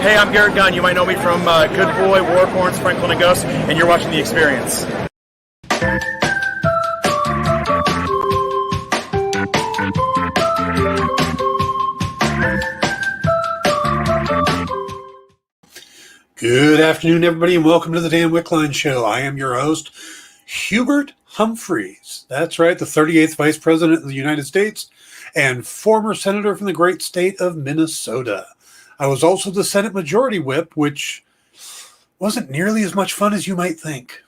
Hey, I'm Garrett Gunn. You might know me from Good Boy, Warhorns, Franklin and Gus, and you're watching The Experience. Good afternoon, everybody, and welcome to the Dan Wickline Show. I am your host, Hubert Humphreys. That's right, the 38th Vice President of the United States and former senator from the great state of Minnesota. I was also the Senate Majority Whip, which wasn't nearly as much fun as you might think.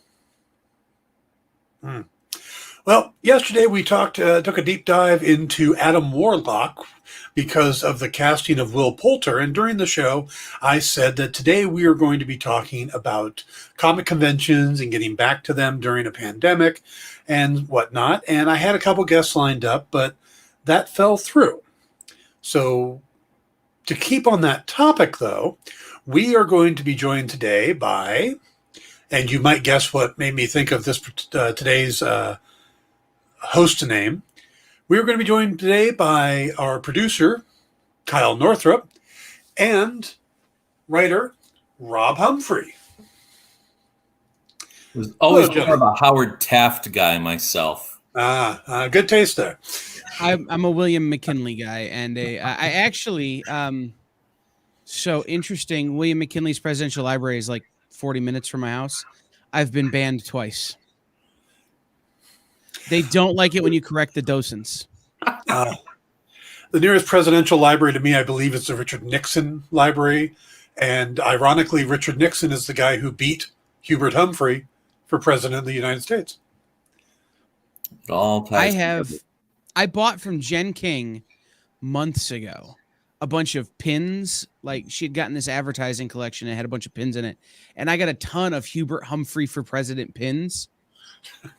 Well, yesterday we took a deep dive into Adam Warlock because of the casting of Will Poulter. And during the show, I said that today we are going to be talking about comic conventions and getting back to them during a pandemic and whatnot. And I had a couple guests lined up, but that fell through. So to keep on that topic, though, we are going to be joined today by, and you might guess what made me think of this today's host name. We are going to be joined today by our producer, Kyle Northrup, and writer, Rob Humphrey. I was always more of a Howard Taft guy myself. Good taste there. I'm a William McKinley guy, and I actually, so interesting. William McKinley's Presidential Library is like 40 minutes from my house. I've been banned twice. They don't like it when you correct the docents. The nearest presidential library to me, I believe, is the Richard Nixon Library. And ironically, Richard Nixon is the guy who beat Hubert Humphrey for president of the United States. I bought from Jen King months ago a bunch of pins. Like, she had gotten this advertising collection and had a bunch of pins in it. And I got a ton of Hubert Humphrey for president pins.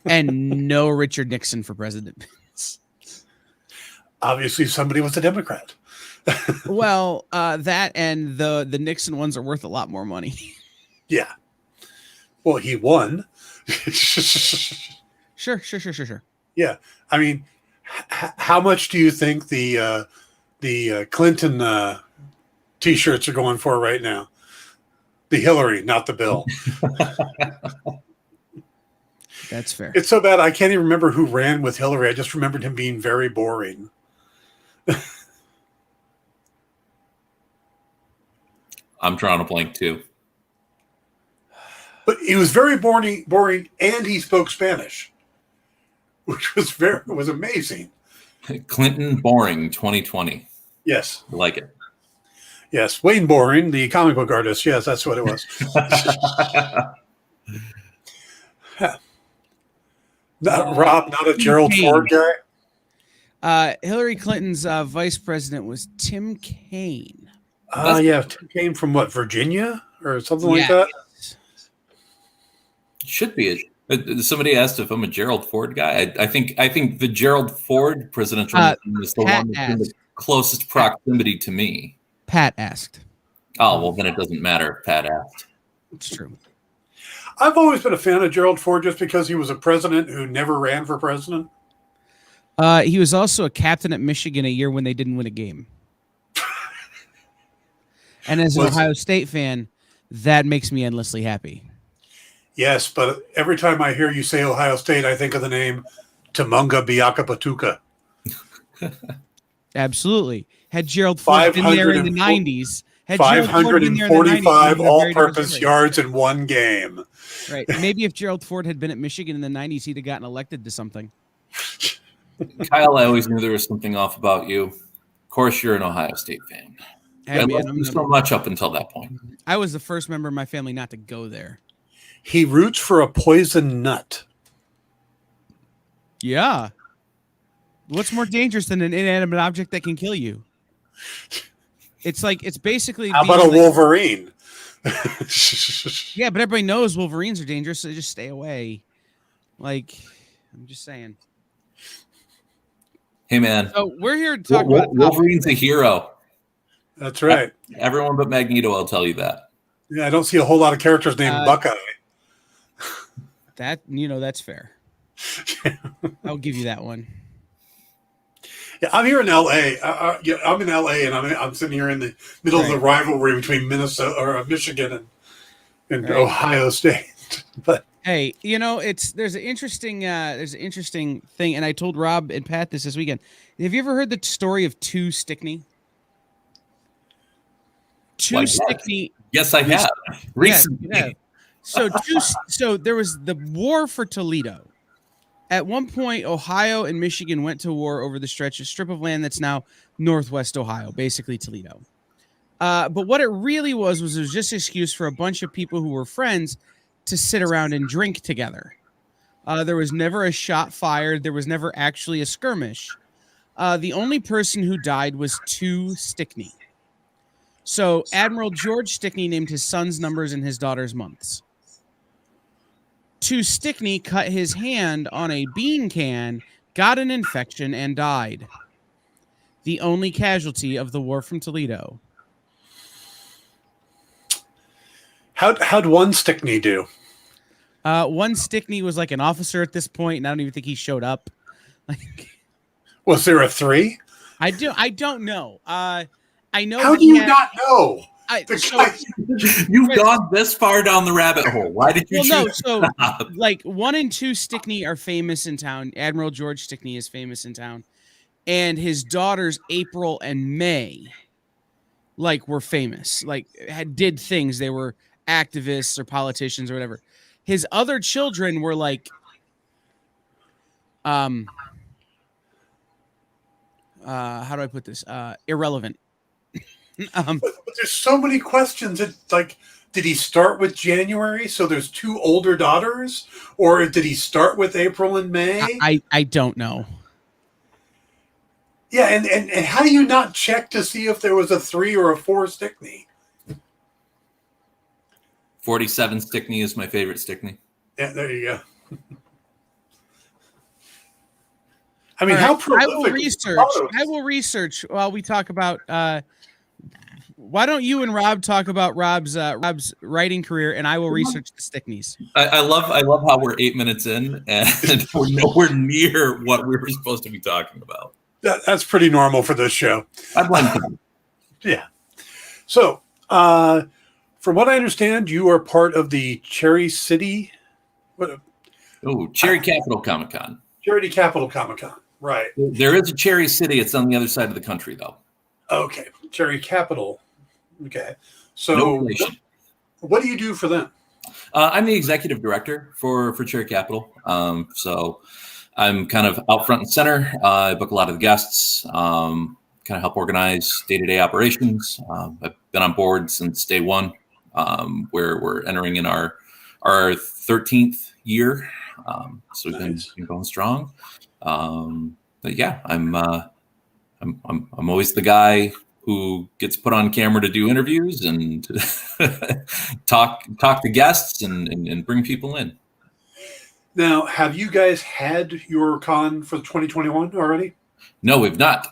And no Richard Nixon for president pins. Obviously, somebody was a Democrat. Well, that and the Nixon ones are worth a lot more money. Yeah. Well, he won. Sure. Yeah. I mean, how much do you think the Clinton T-shirts are going for right now? The Hillary, not the Bill. That's fair. It's so bad I can't even remember who ran with Hillary. I just remembered him being very boring. I'm drawing a blank too. But he was very boring, and he spoke Spanish, which was amazing. Clinton Boring 2020. Yes. I like it. Yes. Wayne Boring, the comic book artist. Yes, that's what it was. Rob, not a Gerald Ford guy? Hillary Clinton's vice president was Tim Kaine. Yeah. Tim Kaine from what, Virginia or something like that? Should be. Somebody asked if I'm a Gerald Ford guy. I think the Gerald Ford presidential is the one that's in the closest proximity to me. Pat asked. Oh, well, then it doesn't matter if Pat asked. It's true. I've always been a fan of Gerald Ford just because he was a president who never ran for president. He was also a captain at Michigan a year when they didn't win a game. And as an Ohio State fan, that makes me endlessly happy. Yes, but every time I hear you say Ohio State, I think of the name Tumunga Biakapatuka. Absolutely. Had Gerald Ford been there in the 90s, 545 all-purpose yards in one game. Right. Maybe if Gerald Ford had been at Michigan in the 90s, he'd have gotten elected to something. Kyle, I always knew there was something off about you. Of course, you're an Ohio State fan. Hey, man, so much up until that point. I was the first member of my family not to go there. He roots for a poison nut. Yeah. What's more dangerous than an inanimate object that can kill you? It's basically. How about a Wolverine? Yeah, but everybody knows Wolverines are dangerous, so just stay away. I'm just saying. Hey, man. So we're here to talk about Wolverine's a hero. That's right. Everyone but Magneto will tell you that. Yeah, I don't see a whole lot of characters named Buckeye. That's fair. I'll give you that one. Yeah, I'm here in LA. Yeah, I'm in LA, and I'm sitting here in the middle of the rivalry between Minnesota or Michigan and Ohio State. But hey, there's an interesting thing, and I told Rob and Pat this weekend. Have you ever heard the story of Two Stickney? Stickney. Yes, I have. Recently. Yeah. So there was the war for Toledo. At one point, Ohio and Michigan went to war over the strip of land that's now Northwest Ohio, basically Toledo. But what it really was it was just an excuse for a bunch of people who were friends to sit around and drink together. There was never a shot fired. There was never actually a skirmish. The only person who died was Two Stickney. So Admiral George Stickney named his son's numbers and his daughter's months. Two Stickney cut his hand on a bean can, got an infection, and died. The only casualty of the war from Toledo. how'd one Stickney do? One Stickney was like an officer at this point, and I don't even think he showed up. Was there a 3? I don't know. I know. How do you not know? You've gone this far down the rabbit hole. Why did you choose? So like 1 and 2 Stickney are famous in town. Admiral George Stickney is famous in town, and his daughters April and May, were famous. Did things. They were activists or politicians or whatever. His other children were how do I put this? Irrelevant. But there's so many questions. Did he start with January? So there's 2 older daughters, or did he start with April and May? I don't know. Yeah, and how do you not check to see if there was a 3 or a 4 Stickney? 47 Stickney is my favorite Stickney. Yeah, there you go. I mean, how prolific? I will research while we talk about. Why don't you and Rob talk about Rob's writing career, and I will research the Stickneys. I love how we're 8 minutes in and we're nowhere near what we were supposed to be talking about. That's pretty normal for this show. I blame him. Yeah. So, from what I understand, you are part of the Cherry City. Cherry Capital Comic Con. Cherry Capital Comic Con. Right. There is a Cherry City. It's on the other side of the country, though. Okay. Cherry Capital. Okay. So what do you do for them? I'm the executive director for Cherry Capital. So I'm kind of out front and center. I book a lot of the guests, kind of help organize day-to-day operations. I've been on board since day one, where we're entering in our 13th year. So we've been going strong. But yeah, I'm always the guy who gets put on camera to do interviews and talk to guests and bring people in. Now, have you guys had your con for 2021 already? No, we've not.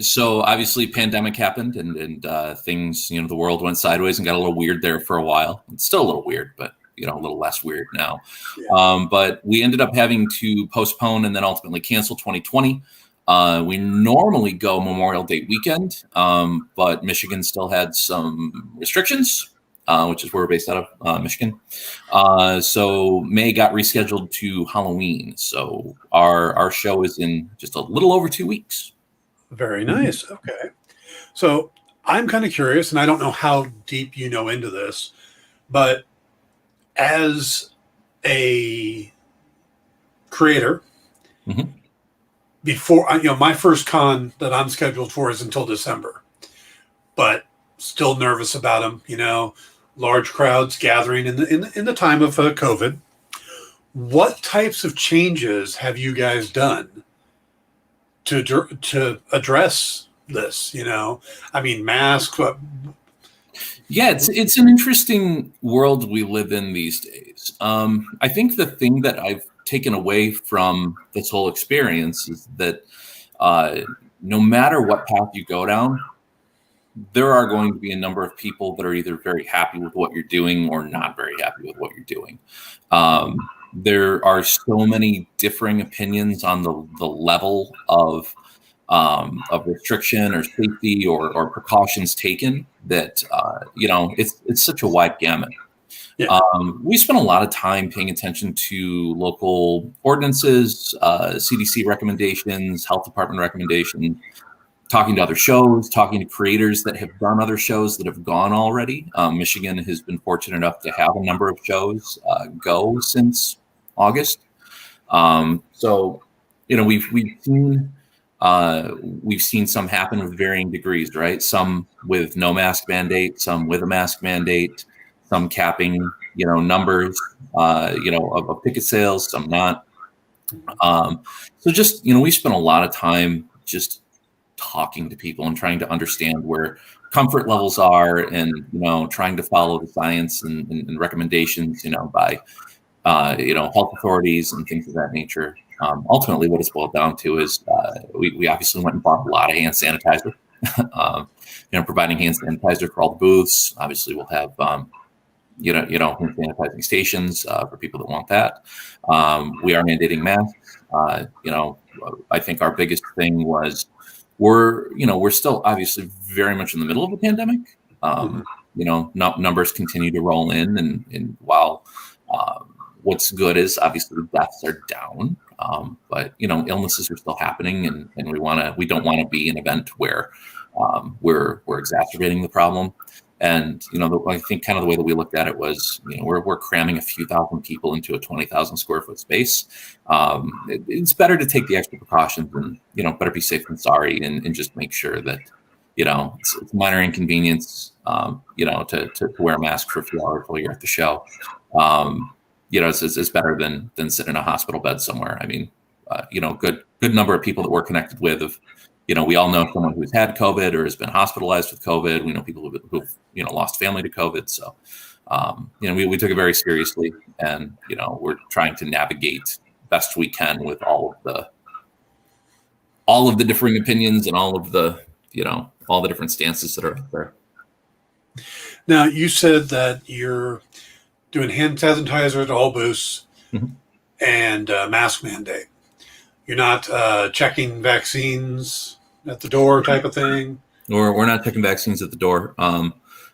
So obviously pandemic happened and things, the world went sideways and got a little weird there for a while. It's still a little weird, but a little less weird now. Yeah. But we ended up having to postpone and then ultimately cancel 2020. We normally go Memorial Day weekend, but Michigan still had some restrictions, which is where we're based out of, Michigan. So May got rescheduled to Halloween. So our show is in just a little over 2 weeks. Very nice. Okay. So I'm kind of curious, and I don't know how deep you know into this, but as a creator, before my first con that I'm scheduled for is until December, but still nervous about them. Large crowds gathering in the time of COVID. What types of changes have you guys done to address this? I mean, masks. Yeah, it's an interesting world we live in these days. I think the thing that I've taken away from this whole experience is that no matter what path you go down, there are going to be a number of people that are either very happy with what you're doing or not very happy with what you're doing. There are so many differing opinions on the level of of restriction or safety or precautions taken that it's such a wide gamut. Yeah. We spent a lot of time paying attention to local ordinances, CDC recommendations, health department recommendations, talking to other shows, talking to creators that have done other shows that have gone already. Michigan has been fortunate enough to have a number of shows go since August. So, we've seen some happen with varying degrees, right? Some with no mask mandate, some with a mask mandate, some capping, numbers, of ticket sales, some not. So just, we spent a lot of time just talking to people and trying to understand where comfort levels are and, trying to follow the science and recommendations, by, health authorities and things of that nature. Ultimately, what it's boiled down to is we obviously went and bought a lot of hand sanitizer, providing hand sanitizer for all the booths. Obviously, we'll have, hand sanitizing stations for people that want that. We are mandating masks. I think our biggest thing was we're still obviously very much in the middle of a pandemic. Numbers continue to roll in, and while what's good is obviously the deaths are down, but illnesses are still happening, and we don't want to be an event where we're exacerbating the problem. And I think kind of the way that we looked at it was, we're cramming a few thousand people into a 20,000 square foot space. It's better to take the extra precautions and better be safe than sorry, and just make sure that it's minor inconvenience. To wear a mask for a few hours while you're at the show. It's better than sit in a hospital bed somewhere. I mean, good number of people that we're connected with have, we all know someone who's had COVID or has been hospitalized with COVID. We know people who've lost family to COVID. So, we took it very seriously, and, we're trying to navigate best we can with all of the differing opinions and all of the different stances that are out there. Now, you said that you're doing hand sanitizer at all booths and mask mandate. You're not checking vaccines at the door type of thing? Or we're not checking vaccines at the door.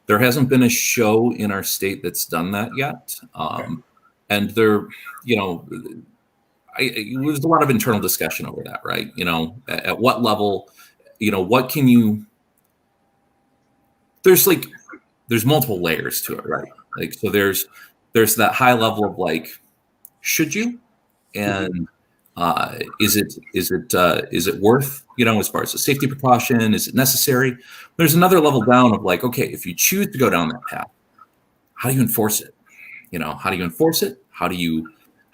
There hasn't been a show in our state that's done that yet. And there, there's a lot of internal discussion over that, right? At what level, what can you, there's multiple layers to it, right? Like, so there's that high level of like, should you? And is it worth, as far as a safety precaution, is it necessary? There's another level down of like, okay, if you choose to go down that path, how do you enforce it? How do you enforce it? How do you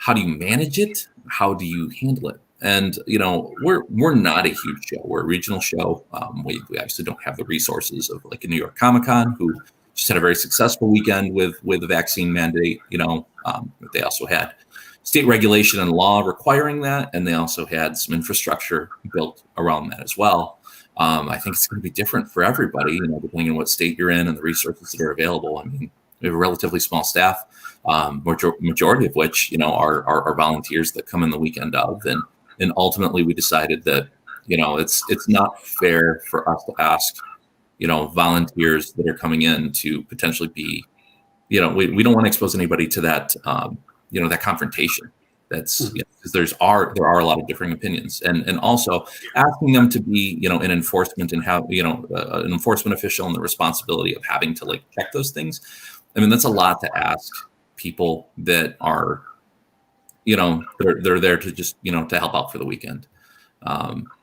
manage it? How do you handle it? And, we're not a huge show. We're a regional show. We obviously don't have the resources of like a New York Comic-Con, who just had a very successful weekend with the vaccine mandate. They also had state regulation and law requiring that, and they also had some infrastructure built around that as well. I think it's going to be different for everybody, depending on what state you're in and the resources that are available. I mean, we have a relatively small staff, majority of which, are volunteers that come in the weekend of, and ultimately we decided that, it's not fair for us to ask, volunteers that are coming in to potentially be, we don't want to expose anybody to that, that confrontation. That's because there are a lot of differing opinions, and also asking them to be, an enforcement and how, an enforcement official and the responsibility of having to like check those things. I mean, that's a lot to ask people that are, they're there to just, to help out for the weekend.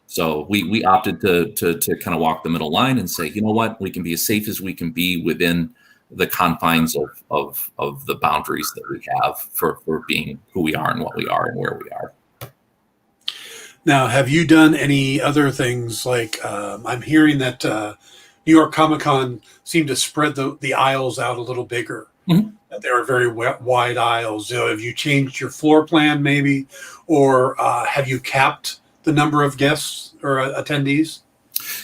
So we opted to kind of walk the middle line and say, what, we can be as safe as we can be within the confines of the boundaries that we have for being who we are and what we are and where we are. Now, have you done any other things like I'm hearing that New York Comic-Con seemed to spread the aisles out a little bigger. That there are very wide aisles. Have you changed your floor plan maybe, or have you capped the number of guests or attendees?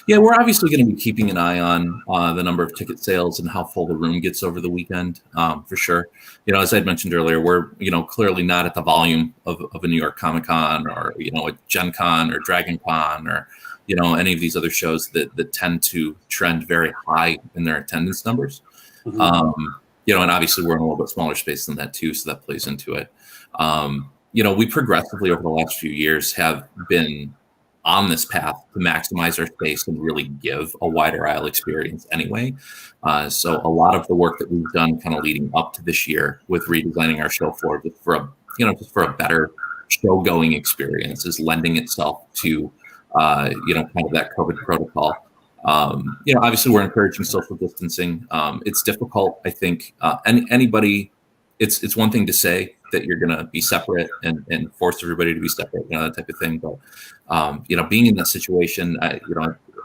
Yeah, we're obviously going to be keeping an eye on the number of ticket sales and how full the room gets over the weekend, for sure. As I mentioned earlier, we're, clearly not at the volume of a New York Comic-Con or, a Gen Con or Dragon Con or, any of these other shows that tend to trend very high in their attendance numbers. Mm-hmm. And obviously we're in a little bit smaller space than that too, so that plays into it. We progressively over the last few years have been on this path to maximize our space and really give a wider aisle experience anyway. So a lot of the work that we've done kind of leading up to this year with redesigning our show floor just for a better show going experience is lending itself to, kind of that COVID protocol. Obviously we're encouraging social distancing. It's difficult. I think anybody, it's one thing to say that you're going to be separate and force everybody to be separate, that type of thing. But, being in that situation,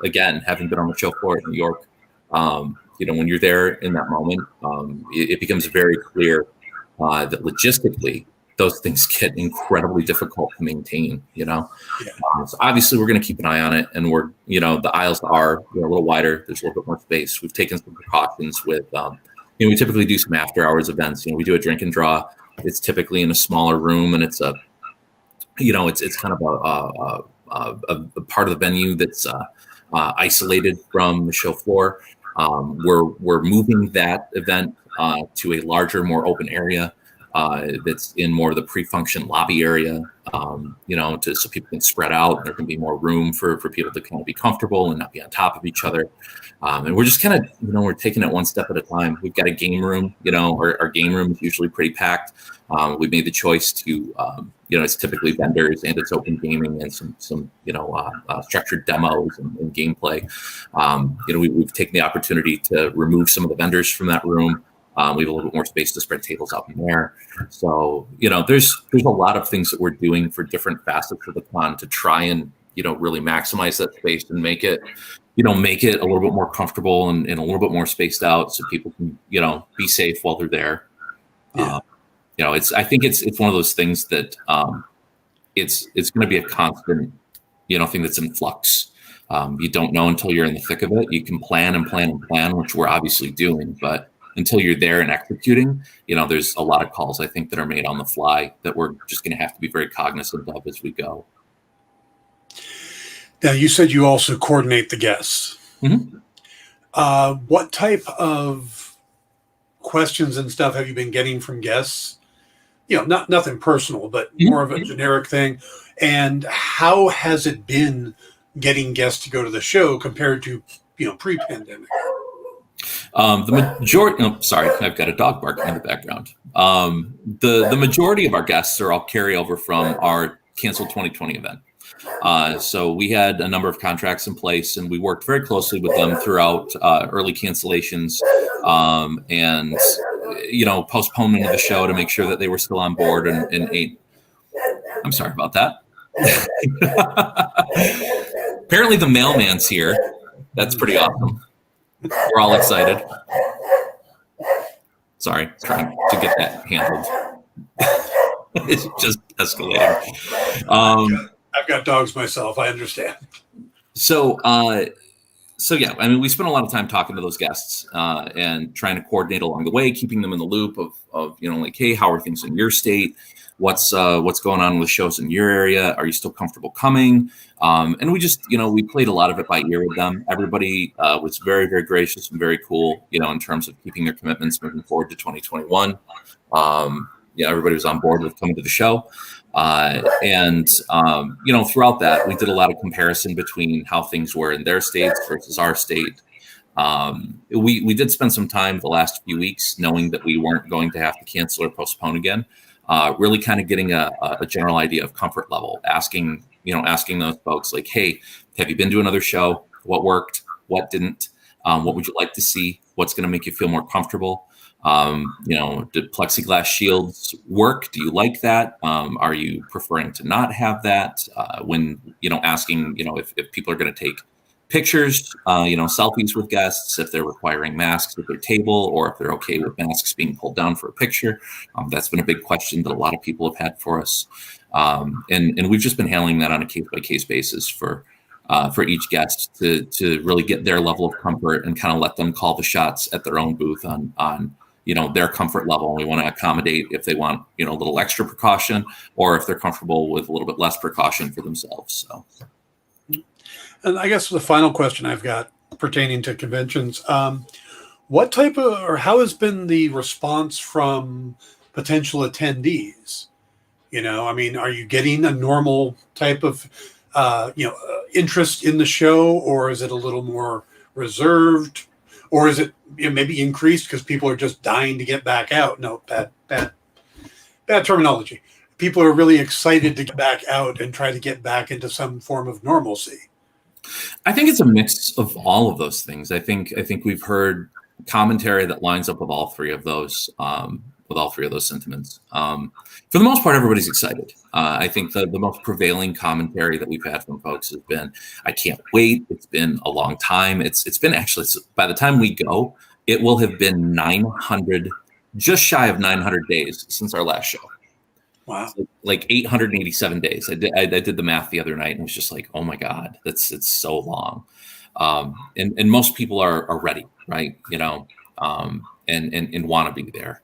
again, having been on the show floor in New York, when you're there in that moment, it becomes very clear that logistically, those things get incredibly difficult to maintain, So obviously we're going to keep an eye on it, and we're, the aisles are a little wider. There's a little bit more space. We've taken some precautions with, we typically do some after hours events. We do a drink and draw. It's typically in a smaller room, and it's it's kind of a part of the venue that's isolated from the show floor. We're moving that event to a larger, more open area. That's in more of the pre-function lobby area, so people can spread out. There can be more room for people to kind of be comfortable and not be on top of each other. And we're just kind of, we're taking it one step at a time. We've got a game room, our game room is usually pretty packed. We made the choice to, it's typically vendors and it's open gaming and some structured demos and gameplay. We've taken the opportunity to remove some of the vendors from that room. We have a little bit more space to spread tables out in there. So, there's a lot of things that we're doing for different facets of the con to try and, really maximize that space and make it a little bit more comfortable and a little bit more spaced out so people can, be safe while they're there. Yeah. I think it's one of those things that it's going to be a constant, thing that's in flux. You don't know until you're in the thick of it. You can plan and plan and plan, which we're obviously doing, but until you're there and executing, there's a lot of calls, I think, that are made on the fly that we're just going to have to be very cognizant of as we go. Now, you said you also coordinate the guests. Mm-hmm. What type of questions and stuff have you been getting from guests? Nothing personal, but more of a generic thing. And how has it been getting guests to go to the show compared to, pre-pandemic? The majority. Oh, sorry, I've got a dog barking in the background. The majority of our guests are all carryover from our canceled 2020 event. So we had a number of contracts in place, and we worked very closely with them throughout early cancellations and postponement of the show to make sure that they were still on board. And I'm sorry about that. Apparently, the mailman's here. That's pretty awesome. We're all excited. Sorry, trying to get that handled. It's just escalating. I've got dogs myself. I understand. So yeah, we spent a lot of time talking to those guests and trying to coordinate along the way, keeping them in the loop of hey, how are things in your state? What's going on with shows in your area? Are you still comfortable coming? And we just, we played a lot of it by ear with them. Everybody was very, very gracious and very cool, in terms of keeping their commitments moving forward to 2021. Everybody was on board with coming to the show. And throughout that, we did a lot of comparison between how things were in their states versus our state. We did spend some time the last few weeks knowing that we weren't going to have to cancel or postpone again. Really kind of getting a general idea of comfort level, asking those folks like, hey, have you been to another show? What worked? What didn't? What would you like to see? What's going to make you feel more comfortable? Did plexiglass shields work? Do you like that? Are you preferring to not have that? When, asking, if people are going to take pictures, selfies with guests, if they're requiring masks at their table, or if they're okay with masks being pulled down for a picture. That's been a big question that a lot of people have had for us. And we've just been handling that on a case by case basis for each guest to really get their level of comfort and kind of let them call the shots at their own booth on their comfort level. And we want to accommodate if they want, a little extra precaution, or if they're comfortable with a little bit less precaution for themselves. So. And I guess the final question I've got pertaining to conventions, what type of, or how has been the response from potential attendees? I mean, are you getting a normal type of, interest in the show, or is it a little more reserved, or is it maybe increased because people are just dying to get back out? No, bad terminology. People are really excited to get back out and try to get back into some form of normalcy. I think it's a mix of all of those things. I think we've heard commentary that lines up with all three of those sentiments. For the most part, everybody's excited. I think the most prevailing commentary that we've had from folks has been, "I can't wait. It's been a long time." It's been actually, by the time we go, it will have been 900, just shy of 900 days since our last show. Wow. So like 887 days. I did the math the other night and was just like, oh my God, it's so long. And most people are ready, right? And want to be there.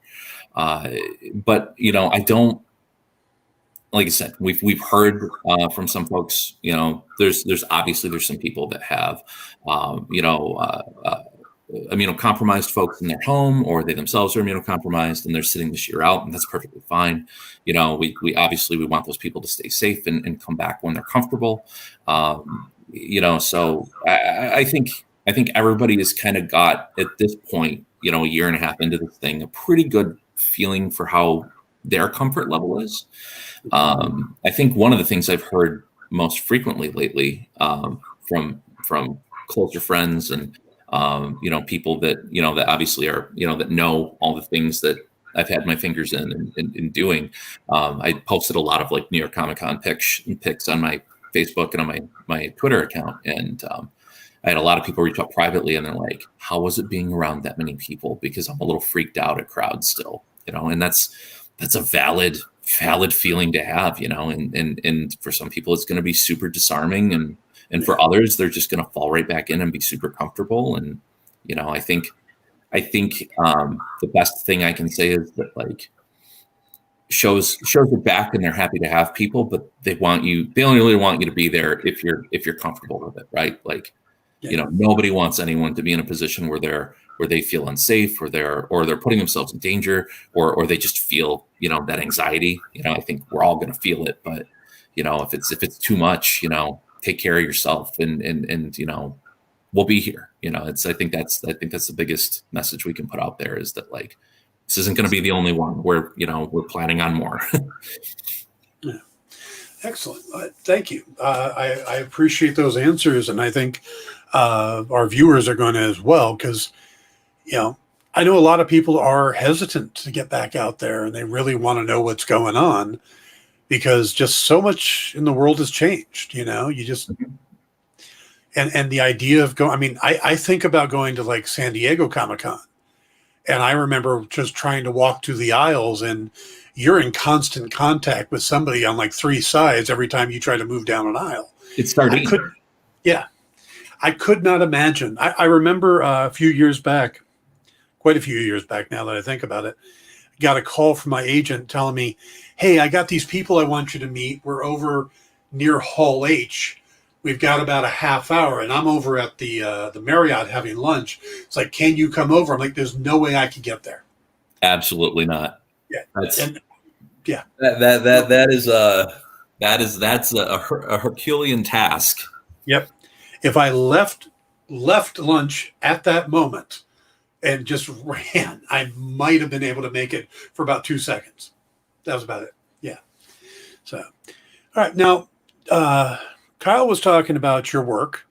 But I don't, like I said, we've heard from some folks, there's obviously some people that have, immunocompromised folks in their home, or they themselves are immunocompromised and they're sitting this year out, and that's perfectly fine. We obviously we want those people to stay safe and come back when they're comfortable. So I think everybody has kind of got, at this point, a year and a half into this thing, a pretty good feeling for how their comfort level is. I think one of the things I've heard most frequently lately from closer friends and people that that obviously are that know all the things that I've had my fingers in doing. I posted a lot of like New York Comic Con pics on my Facebook and on my Twitter account, and I had a lot of people reach out privately, and they're like, "How was it being around that many people? Because I'm a little freaked out at crowds still." And that's a valid feeling to have, and for some people it's going to be super disarming, and for others they're just going to fall right back in and be super comfortable. And I think the best thing I can say is that, like, shows are back and they're happy to have people, but they only really want you to be there if you're comfortable with it, right? Like, nobody wants anyone to be in a position where they feel unsafe, or they're putting themselves in danger, or they just feel that anxiety. I think we're all going to feel it, but if it's too much, take care of yourself, and we'll be here. I think that's the biggest message we can put out there, is that, like, this isn't going to be the only one. We're planning on more. Yeah. Excellent. Thank you. I appreciate those answers, and I think our viewers are going to as well, because I know a lot of people are hesitant to get back out there, and they really want to know what's going on, because just so much in the world has changed. You just and the idea of going. I mean, I think about going to like San Diego Comic-Con, and I remember just trying to walk through the aisles, and you're in constant contact with somebody on like three sides every time you try to move down an aisle. It's starting. I could not imagine. I remember quite a few years back now that I think about it, got a call from my agent telling me, "Hey, I got these people I want you to meet. We're over near Hall H. We've got about a half hour, and I'm over at the Marriott having lunch. It's like, can you come over?" I'm like, "There's no way I could get there." Absolutely not. Yeah. That's a Herculean task. Yep. If I left lunch at that moment and just ran, I might have been able to make it for about 2 seconds. That was about it. Yeah. So, all right. Now, Kyle was talking about your work,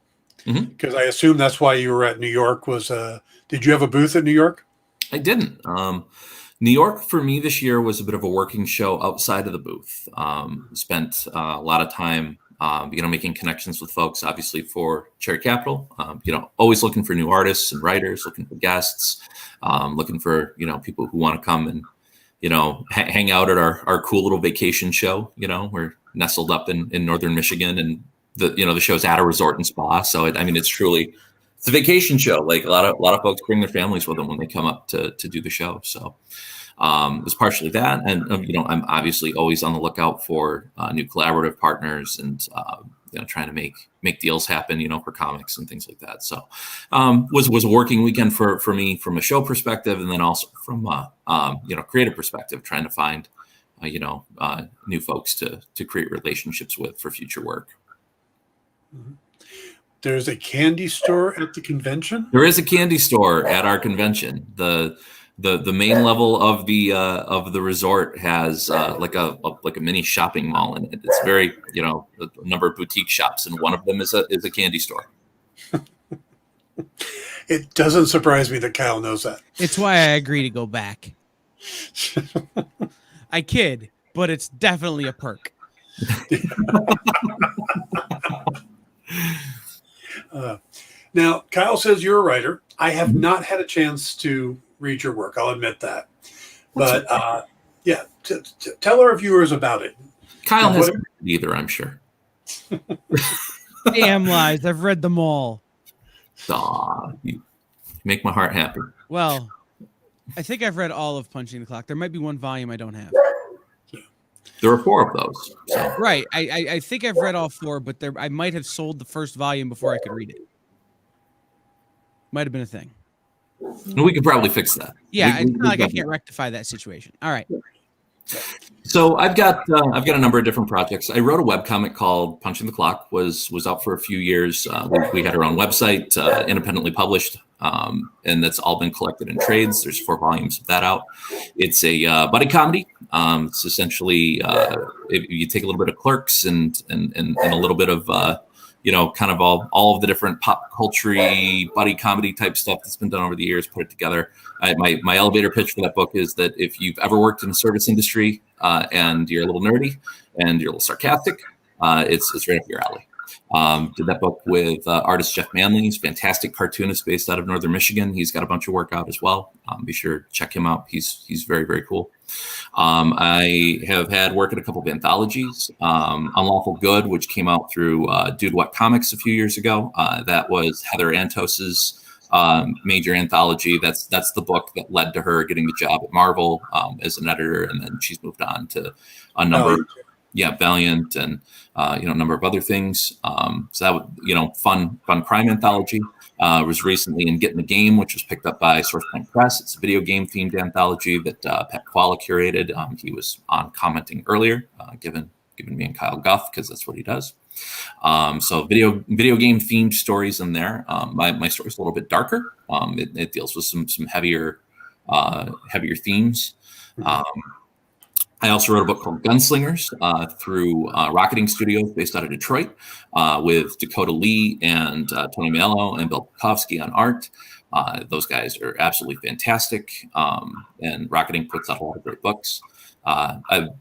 because I assume that's why you were at New York. Did you have a booth at New York? I didn't. New York for me this year was a bit of a working show outside of the booth. Spent a lot of time, making connections with folks, obviously for Cherry Capital. Always looking for new artists and writers, looking for guests, looking for people who want to come and hang out at our cool little vacation show. We're nestled up in northern Michigan, and the show's at a resort and spa. So it's a vacation show. Like a lot of folks bring their families with them when they come up to do the show. So it was partially that, and I'm obviously always on the lookout for new collaborative partners and trying to make deals happen, for comics and things like that. So was a working weekend for me from a show perspective, and then also from creative perspective, trying to find new folks to create relationships with for future work. There's a candy store at the convention. There is a candy store at our convention. The main level of the resort has like a mini shopping mall in it. It's very a number of boutique shops, and one of them is a candy store. It doesn't surprise me that Kyle knows that. It's why I agree to go back. I kid, but it's definitely a perk. Now, Kyle says you're a writer. I have not had a chance to read your work. I'll admit that. But tell our viewers about it. Kyle hasn't read either, I'm sure. Damn lies. I've read them all. Aw, you make my heart happy. Well, I think I've read all of Punching the Clock. There might be one volume I don't have. There are 4 of those. So. Right. I think I've read all 4, but I might have sold the first volume before I could read it. Might have been a thing. We could probably fix that. Yeah, it's not like I can't rectify that situation. All right. So I've got a number of different projects. I wrote a webcomic called Punching the Clock. Was up for a few years. We had our own website, independently published, and that's all been collected in trades. There's 4 volumes of that out. It's a buddy comedy. It's essentially if you take a little bit of Clerks and a little bit of kind of all of the different pop culture buddy comedy type stuff that's been done over the years, put it together. My elevator pitch for that book is that if you've ever worked in the service industry and you're a little nerdy and you're a little sarcastic, it's right up your alley. Did that book with artist Jeff Manley. He's a fantastic cartoonist based out of Northern Michigan. He's got a bunch of work out as well. Be sure to check him out. He's very, very cool. I have had work at a couple of anthologies. Unlawful Good, which came out through Dude What Comics a few years ago. That was Heather Antos's major anthology. That's the book that led to her getting the job at Marvel as an editor, and then she's moved on to a number. Valiant and a number of other things. So that was fun crime anthology. Was recently in Get in the Game, which was picked up by Source Point Press. It's a video game themed anthology that Pat Koala curated. He was on commenting earlier, giving me and Kyle guff because that's what he does. So video game themed stories in there. My story's a little bit darker. It deals with some heavier themes. I also wrote a book called Gunslingers through Rocketing Studios based out of Detroit with Dakota Lee and Tony Mello and Bill Pukowski on art. Those guys are absolutely fantastic, and Rocketing puts out a lot of great books. I'm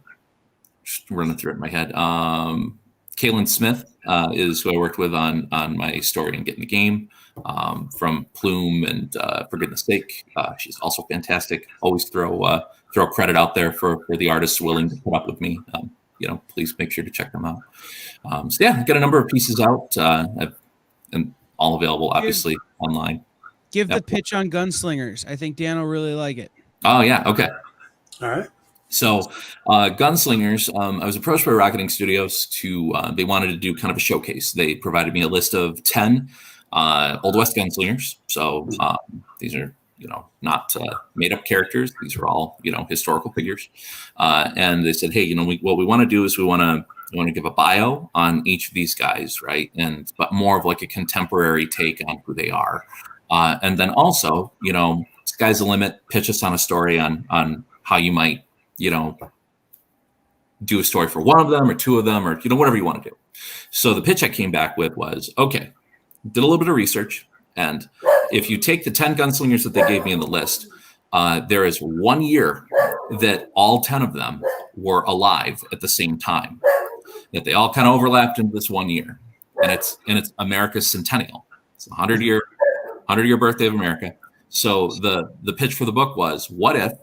just running through it in my head. Kaylin Smith is who I worked with on my story and Get in the Game from Plume and For Goodness Sake. She's also fantastic. Always throw credit out there for the artists willing to put up with me. Please make sure to check them out. I've got a number of pieces out and all available, obviously, online. Give the pitch on Gunslingers. I think Dan will really like it. Oh, yeah. Okay. All right. So Gunslingers, I was approached by Rocketing Studios they wanted to do kind of a showcase. They provided me a list of 10 Old West gunslingers. So these are, not made up characters. These are all, historical figures. And they said, hey, what we want to do is we want to give a bio on each of these guys, right? But more of like a contemporary take on who they are. And then also, sky's the limit. Pitch us on a story on how you might, do a story for one of them or 2 of them or, whatever you want to do. So the pitch I came back with was, okay, did a little bit of research. And if you take the 10 gunslingers that they gave me in the list, there is 1 year that all 10 of them were alive at the same time, that they all kind of overlapped into this 1 year. And it's America's centennial. It's the 100-year birthday of America. So the pitch for the book was, what if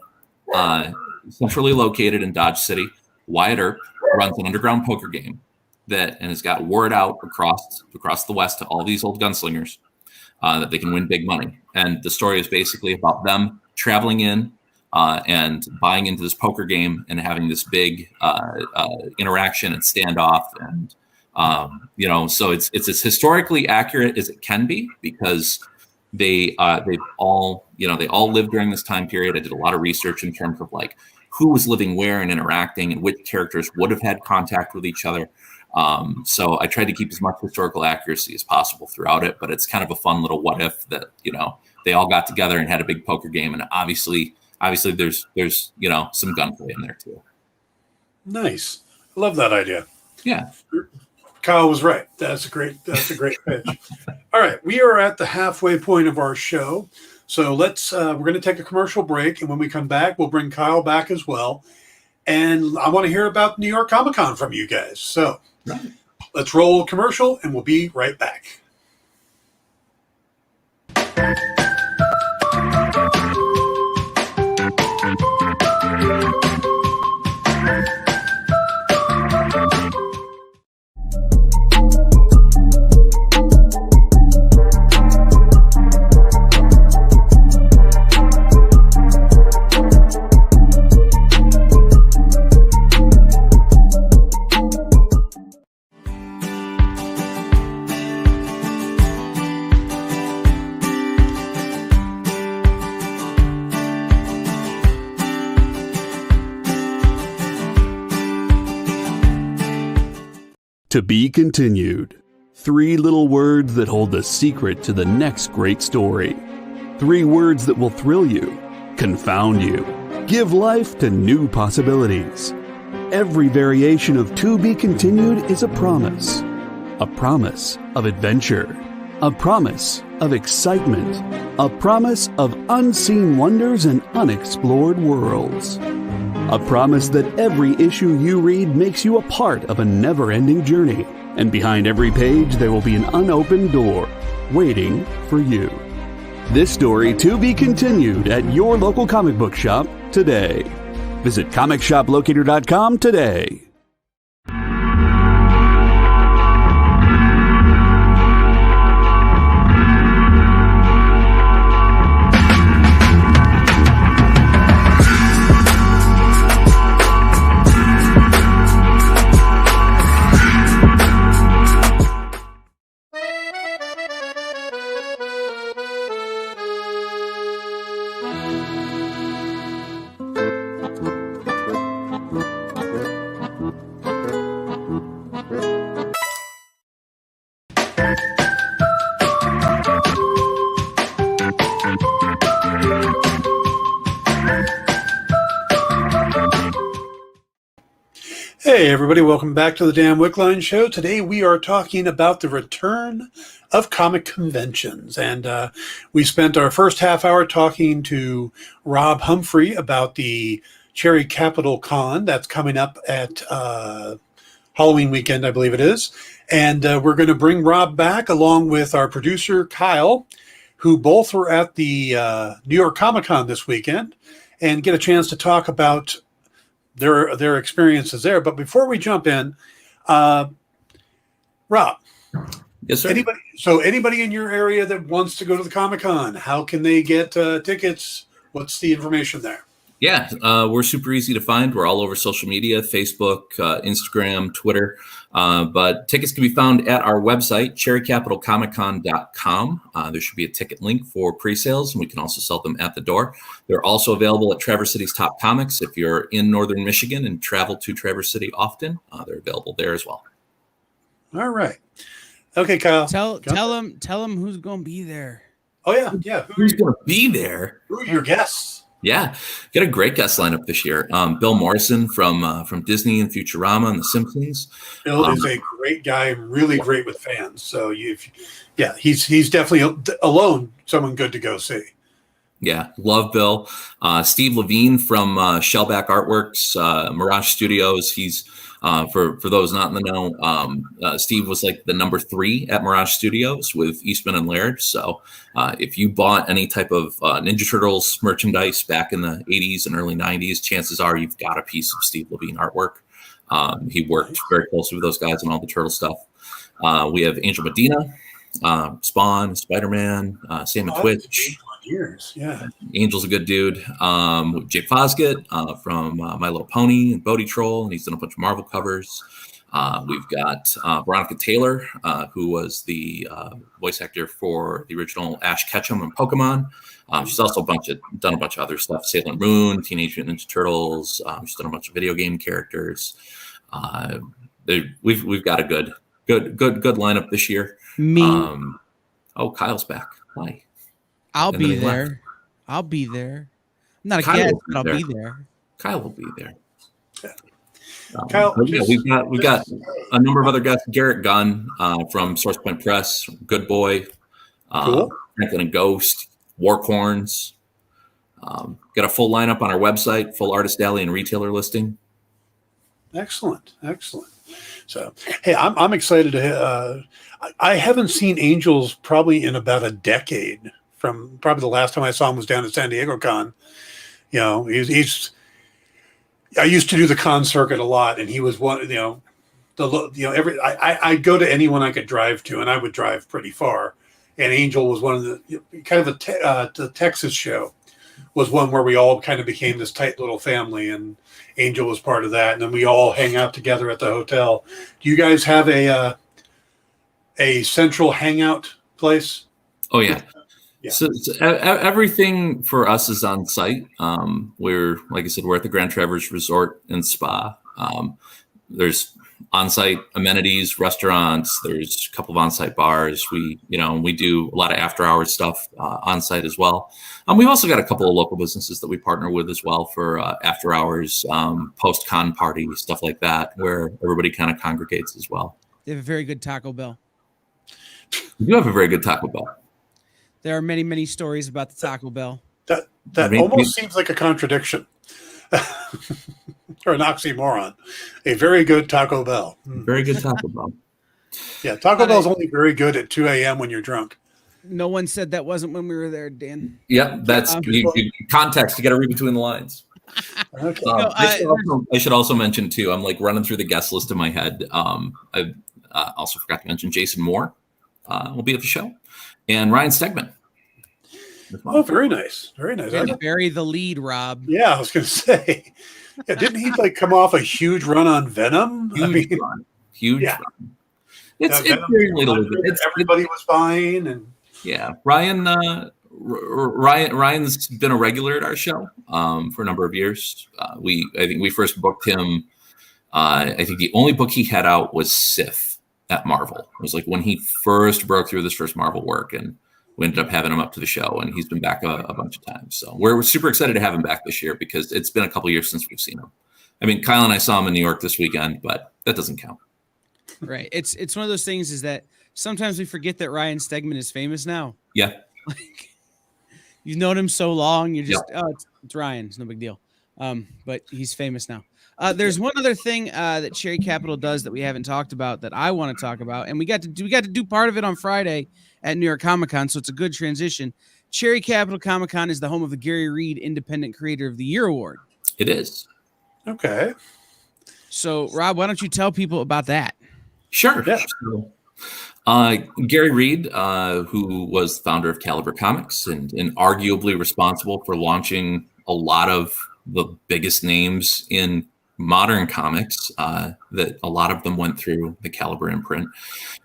centrally located in Dodge City, Wyatt Earp runs an underground poker game and has got word out across the West to all these old gunslingers that they can win big money. And the story is basically about them traveling in and buying into this poker game and having this big interaction and standoff and So it's as historically accurate as it can be, because they've all lived during this time period. I did a lot of research in terms of like who was living where and interacting, and which characters would have had contact with each other. So I tried to keep as much historical accuracy as possible throughout it, but it's kind of a fun little what if that, they all got together and had a big poker game. And obviously there's some gunplay in there too. Nice. I love that idea. Yeah. Kyle was right. That's a great pitch. All right. We are at the halfway point of our show. So we're going to take a commercial break. And when we come back, we'll bring Kyle back as well. And I want to hear about New York Comic Con from you guys. So let's roll a commercial and we'll be right back. To be continued. 3 little words that hold the secret to the next great story. 3 words that will thrill you, confound you, give life to new possibilities. Every variation of To Be Continued is a promise. A promise of adventure. A promise of excitement. A promise of unseen wonders and unexplored worlds. A promise that every issue you read makes you a part of a never-ending journey. And behind every page, there will be an unopened door waiting for you. This story to be continued at your local comic book shop today. Visit comicshoplocator.com today. Hey everybody, welcome back to the Dan Wickline Show. Today we are talking about the return of comic conventions. And we spent our first half hour talking to Rob Humphrey about the Cherry Capital Con that's coming up at Halloween weekend, I believe it is. And we're going to bring Rob back along with our producer, Kyle, who both were at the New York Comic Con this weekend, and get a chance to talk about their experiences there. But before we jump in, Rob. Yes, sir. Anybody in your area that wants to go to the Comic-Con, how can they get tickets? What's the information there? Yeah, we're super easy to find. We're all over social media, Facebook, Instagram, Twitter. But tickets can be found at our website, cherrycapitalcomiccon.com. There should be a ticket link for pre-sales, and we can also sell them at the door. They're also available at Traverse City's Top Comics. If you're in Northern Michigan and travel to Traverse City often, they're available there as well. All right. Okay, Kyle. Tell them who's going to be there. Oh, yeah. Who's going to be there? Who are your guests? Yeah, got a great guest lineup this year. Bill Morrison from Disney and Futurama and The Simpsons. Bill is a great guy, really great with fans. So he's definitely alone someone good to go see. Yeah, love Bill. Steve Levine from Shellback Artworks, Mirage Studios. He's for those not in the know, Steve was like the number 3 at Mirage Studios with Eastman and Laird. So if you bought any type of Ninja Turtles merchandise back in the 80s and early 90s, chances are you've got a piece of Steve Levine artwork. He worked very closely with those guys on all the Turtle stuff. We have Angel Medina, Spawn, Spider-Man, Sam and Twitch. Years, yeah. Angel's a good dude. Jake Fosgett from My Little Pony and Bodie Troll, and he's done a bunch of Marvel covers. We've got Veronica Taylor, who was the voice actor for the original Ash Ketchum in Pokemon. She's also done a bunch of other stuff: Sailor Moon, Teenage Mutant Ninja Turtles. She's done a bunch of video game characters. We've got a good lineup this year. Kyle's back. Hi. I'll be there. I'll be there. I'm not a guest, but I'll be there. Kyle will be there. Kyle, we got a number of other guests. Garrett Gunn from Source Point Press, Good Boy, cool. Franklin and Ghost, Warcorns. Got a full lineup on our website, full artist alley and retailer listing. Excellent. So, hey, I'm excited to. I haven't seen Angels probably in about a decade. From probably the last time I saw him was down at San Diego Con. You know, he's. I used to do the con circuit a lot, and he was one. I'd go to anyone I could drive to, and I would drive pretty far. And Angel was one of the kind of the Texas show was one where we all kind of became this tight little family, and Angel was part of that. And then we all hang out together at the hotel. Do you guys have a central hangout place? Oh yeah. Yeah. So everything for us is on site. We're, like I said, we're at the Grand Traverse Resort and Spa. There's on-site amenities, restaurants. There's a couple of on-site bars. We do a lot of after-hours stuff on-site as well. We've also got a couple of local businesses that we partner with as well for after-hours, post-con party, stuff like that, where everybody kind of congregates as well. They have a very good Taco Bell. We do have a very good Taco Bell. There are many, many stories about the Taco Bell. That almost seems like a contradiction or an oxymoron. A very good Taco Bell. Very good Taco Bell. Yeah, Taco Bell's only very good at 2 a.m. when you're drunk. No one said that wasn't when we were there, Dan. Yep, that's context. You got to read between the lines. Okay. I should also mention too. I'm like running through the guest list in my head. I also forgot to mention Jason Moore will be at the show, and Ryan Stegman. Oh, very nice. Very nice. Bury the lead, Rob. Yeah, I was going to say. Yeah, didn't he come off a huge run on Venom? Huge yeah. run. It's everybody was buying, and yeah, Ryan's been a regular at our show for a number of years. I think we first booked him. I think the only book he had out was Sith at Marvel. It was like when he first broke through this first Marvel work, and we ended up having him up to the show, and he's been back a bunch of times. So we're super excited to have him back this year because it's been a couple years since we've seen him. I mean, Kyle and I saw him in New York this weekend, but that doesn't count. Right. It's one of those things is that sometimes we forget that Ryan Stegman is famous now. Yeah. Like, you've known him so long, you're just, it's Ryan. It's no big deal. But he's famous now. There's one other thing that Cherry Capital does that we haven't talked about that I want to talk about, and we got to do part of it on Friday at New York Comic Con, so it's a good transition. Cherry Capital Comic Con is the home of the Gary Reed Independent Creator of the Year Award. It is. Okay. So, Rob, why don't you tell people about that? Sure. Yeah. Gary Reed, who was the founder of Caliber Comics and arguably responsible for launching a lot of the biggest names in modern comics, that a lot of them went through the Caliber imprint.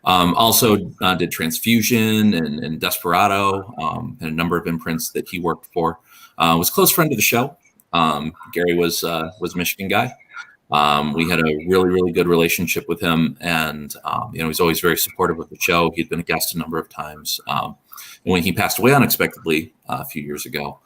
Also did Transfusion and Desperado, and a number of imprints that he worked for. Was a close friend of the show. Gary was a Michigan guy. We had a really, really good relationship with him, and he's always very supportive of the show. He'd been a guest a number of times. And when he passed away unexpectedly a few years ago,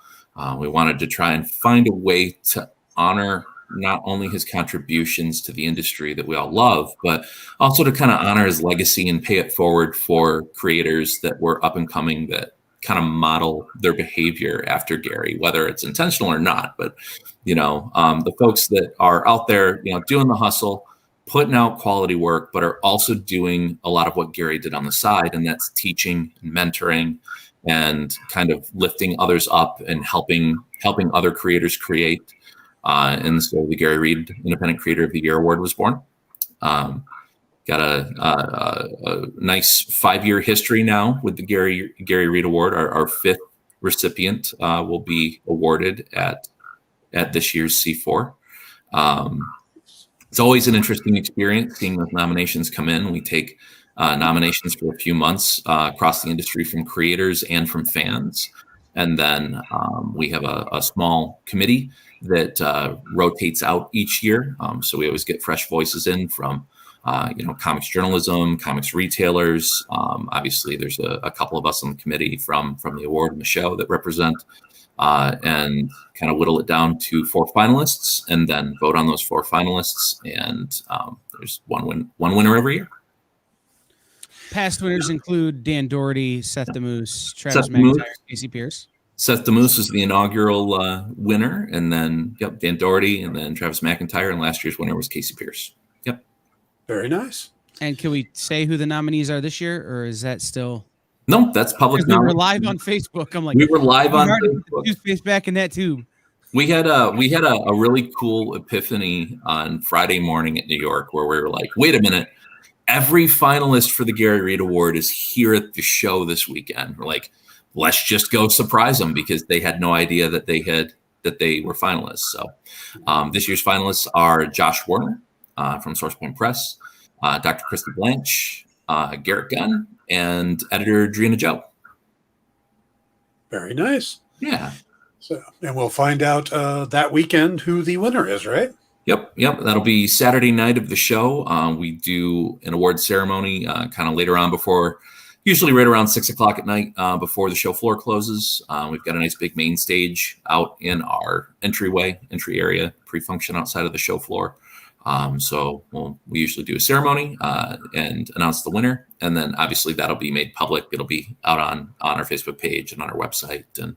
we wanted to try and find a way to honor not only his contributions to the industry that we all love, but also to kind of honor his legacy and pay it forward for creators that were up and coming that kind of model their behavior after Gary, whether it's intentional or not. But, the folks that are out there, doing the hustle, putting out quality work, but are also doing a lot of what Gary did on the side. And that's teaching and mentoring and kind of lifting others up and helping other creators create. And so the Gary Reed Independent Creator of the Year Award was born. Got a nice 5-year history now with the Gary Reed Award. Our 5th recipient will be awarded at this year's C4. It's always an interesting experience seeing those nominations come in. We take nominations for a few months across the industry from creators and from fans. And then we have a small committee that rotates out each year. So we always get fresh voices in from, comics journalism, comics retailers. Obviously, there's a couple of us on the committee from the award and the show that represent and kind of whittle it down to 4 finalists and then vote on those 4 finalists. And there's one winner every year. Past winners include Dan Doherty, Seth the Moose, Travis McIntyre, Casey Pierce. Seth the Moose is the inaugural winner, and then Dan Doherty, and then Travis McIntyre, and last year's winner was Casey Pierce. Yep. Very nice. And can we say who the nominees are this year, or is that still? No, that's public. We were live on Facebook. I'm like, we were live on Facebook. Toothpaste back in that tube. We had a really cool epiphany on Friday morning at New York, where we were like, wait a minute. Every finalist for the Gary Reed Award is here at the show this weekend. We're like, let's just go surprise them, because they had no idea that they were finalists. So this year's finalists are Josh Warner from SourcePoint Press, Dr. Christy Blanche, Garrett Gunn, and editor Drina Joe. Very nice. Yeah. So, and we'll find out that weekend who the winner is, right? Yep. That'll be Saturday night of the show. We do an award ceremony kind of later on usually right around 6:00 at night before the show floor closes. We've got a nice big main stage out in our entry area, pre-function outside of the show floor. So we usually do a ceremony and announce the winner. And then obviously that'll be made public. It'll be out on our Facebook page and on our website. And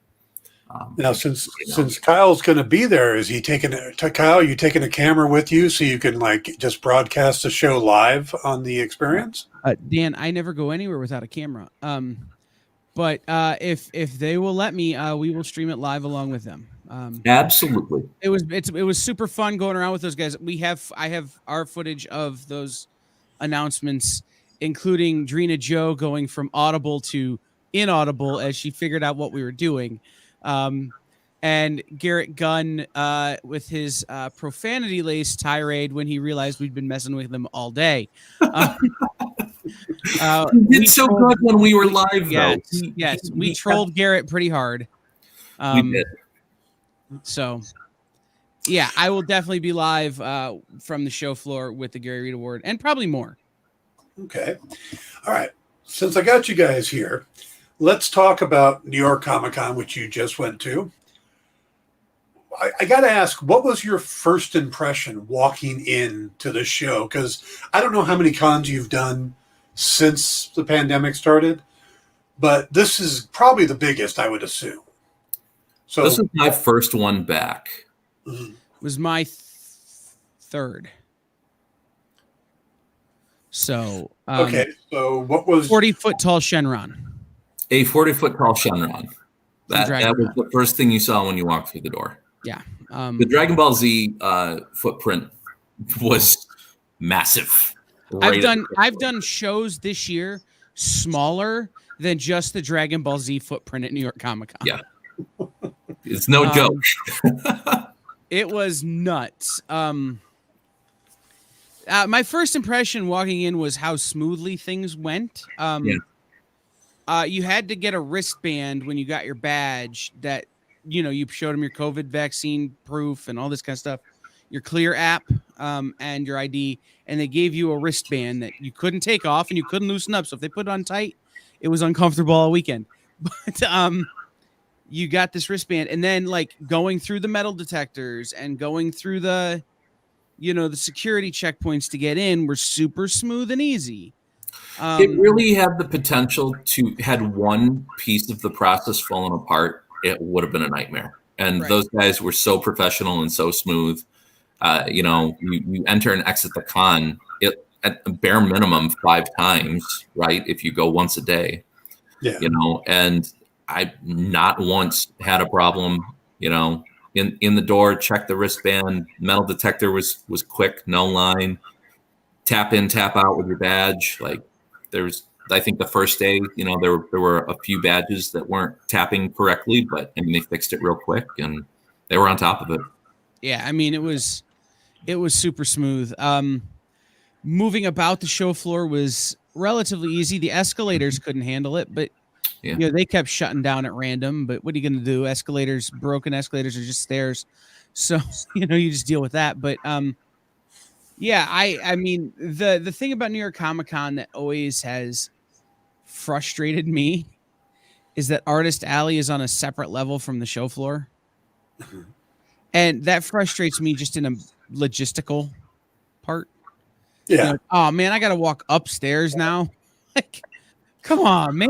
now, since Kyle's going to be there, is he taking Kyle? You taking a camera with you so you can just broadcast the show live on the experience? Dan, I never go anywhere without a camera. But if they will let me, we will stream it live along with them. Absolutely. It was super fun going around with those guys. I have our footage of those announcements, including Drina Joe going from audible to inaudible as she figured out what we were doing. And Garrett Gunn with his profanity-laced tirade when he realized we'd been messing with him all day. It's so good when we were live, though. Yes, we trolled Garrett pretty hard. We did. So, yeah, I will definitely be live from the show floor with the Gary Reed Award and probably more. Okay. All right. Since I got you guys here, let's talk about New York Comic Con, which you just went to. I got to ask, what was your first impression walking into the show? Because I don't know how many cons you've done since the pandemic started, but this is probably the biggest, I would assume. So this is my first one back. It was my third. So okay. So what was 40-foot tall Shenron? A 40-foot tall Shenron. That was the first thing you saw when you walked through the door. Yeah. The Dragon Ball Z footprint was massive. I've done shows this year smaller than just the Dragon Ball Z footprint at New York Comic Con. Yeah. It's no joke. It was nuts. My first impression walking in was how smoothly things went. You had to get a wristband when you got your badge that, you showed them your COVID vaccine proof and all this kind of stuff, your Clear app and your ID, and they gave you a wristband that you couldn't take off and you couldn't loosen up. So if they put it on tight, it was uncomfortable all weekend. But you got this wristband, and then going through the metal detectors and going through the security checkpoints to get in were super smooth and easy. It really had the potential to had one piece of the process fallen apart, it would have been a nightmare. And Right. Those guys were so professional and so smooth. You enter and exit the con at a bare minimum 5 times, right? If you go once a day, and I not once had a problem, in the door, check the wristband, metal detector was quick, no line, tap in, tap out with your badge. I think the first day, there were a few badges that weren't tapping correctly, but they fixed it real quick and they were on top of it. Yeah, I mean, it was It was super smooth. Moving about the show floor was relatively easy. The escalators couldn't handle it, but Yeah. they kept shutting down at random. But what are you going to do? Broken escalators are just stairs. So, you just deal with that. But yeah, I mean, the thing about New York Comic Con that always has frustrated me is that Artist Alley is on a separate level from the show floor. And that frustrates me just in a logistical part. Yeah. Oh man, I got to walk upstairs now. Like, come on, man.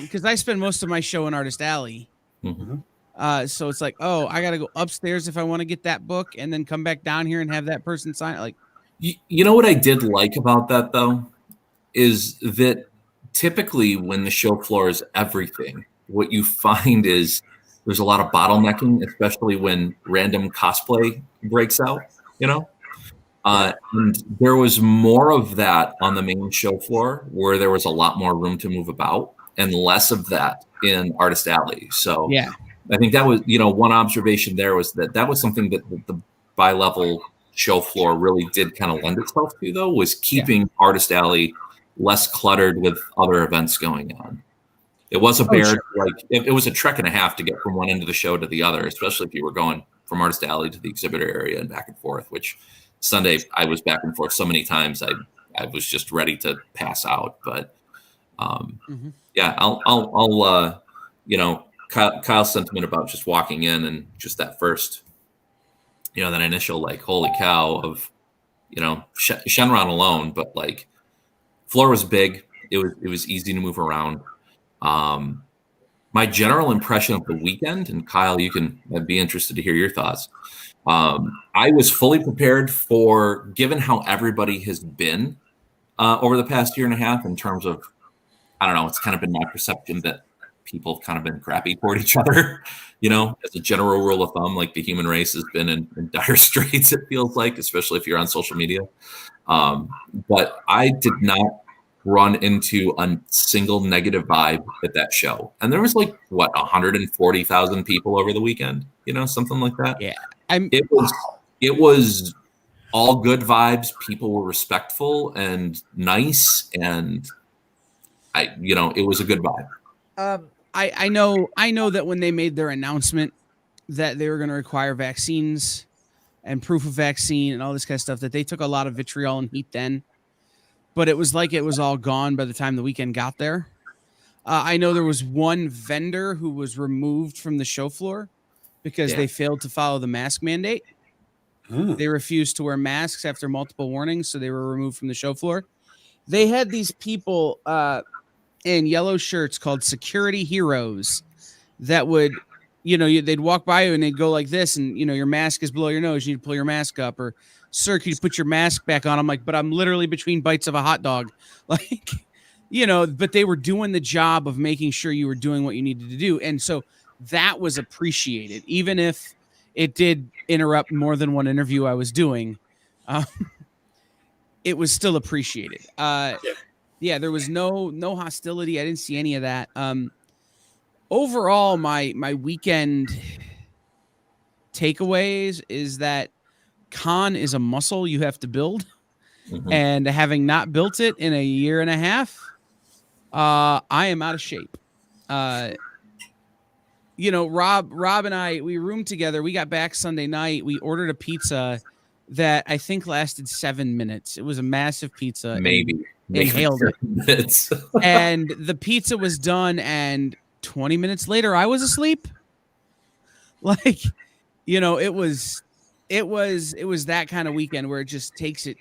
Because I spend most of my show in Artist Alley. Mm-hmm. So it's like, oh, I got to go upstairs if I want to get that book and then come back down here and have that person sign it. Like, You know what I did like about that though, is that typically when the show floor is everything, what you find is there's a lot of bottlenecking, especially when random cosplay breaks out, and there was more of that on the main show floor where there was a lot more room to move about and less of that in Artist Alley. So yeah, I think that was, one observation there was that was something that the bi-level show floor really did kind of lend itself to, though, was keeping Artist Alley less cluttered with other events going on. It was a it was a trek and a half to get from one end of the show to the other, especially if you were going from Artist Alley to the exhibitor area and back and forth, which Sunday I was back and forth so many times I was just ready to pass out. But yeah, I'll Kyle's sentiment about just walking in and just that first, that initial like, holy cow of, Shenron alone, but like floor was big. It was easy to move around. My general impression of the weekend, and Kyle, I'd be interested to hear your thoughts. I was fully prepared for, given how everybody has been over the past year and a half in terms of, I don't know, it's kind of been my perception that people have kind of been crappy toward each other, as a general rule of thumb, like the human race has been in dire straits, it feels like, especially if you're on social media. But I did not run into a single negative vibe at that show. And there was 140,000 people over the weekend, something like that. Yeah. It was all good vibes. People were respectful and nice. And it was a good vibe. I know that when they made their announcement that they were going to require vaccines and proof of vaccine and all this kind of stuff, that they took a lot of vitriol and heat then, but it was all gone by the time the weekend got there. I know there was one vendor who was removed from the show floor because they failed to follow the mask mandate. They refused to wear masks after multiple warnings, so they were removed from the show floor. They had these people in yellow shirts called security heroes that would, they'd walk by you and they'd go like this, and your mask is below your nose, you need to pull your mask up, or sir, could you put your mask back on? I'm like, but I'm literally between bites of a hot dog. Like, but they were doing the job of making sure you were doing what you needed to do. And so that was appreciated, even if it did interrupt more than one interview I was doing. It was still appreciated. Yeah, there was no hostility. I didn't see any of that. Overall, my weekend takeaways is that con is a muscle you have to build. Mm-hmm. And having not built it in a year and a half, I am out of shape. Rob and I, we roomed together. We got back Sunday night. We ordered a pizza that I think lasted 7 minutes. It was a massive pizza. Maybe hailed it. And the pizza was done, and 20 minutes later, I was asleep. Like, it was that kind of weekend where it just takes it.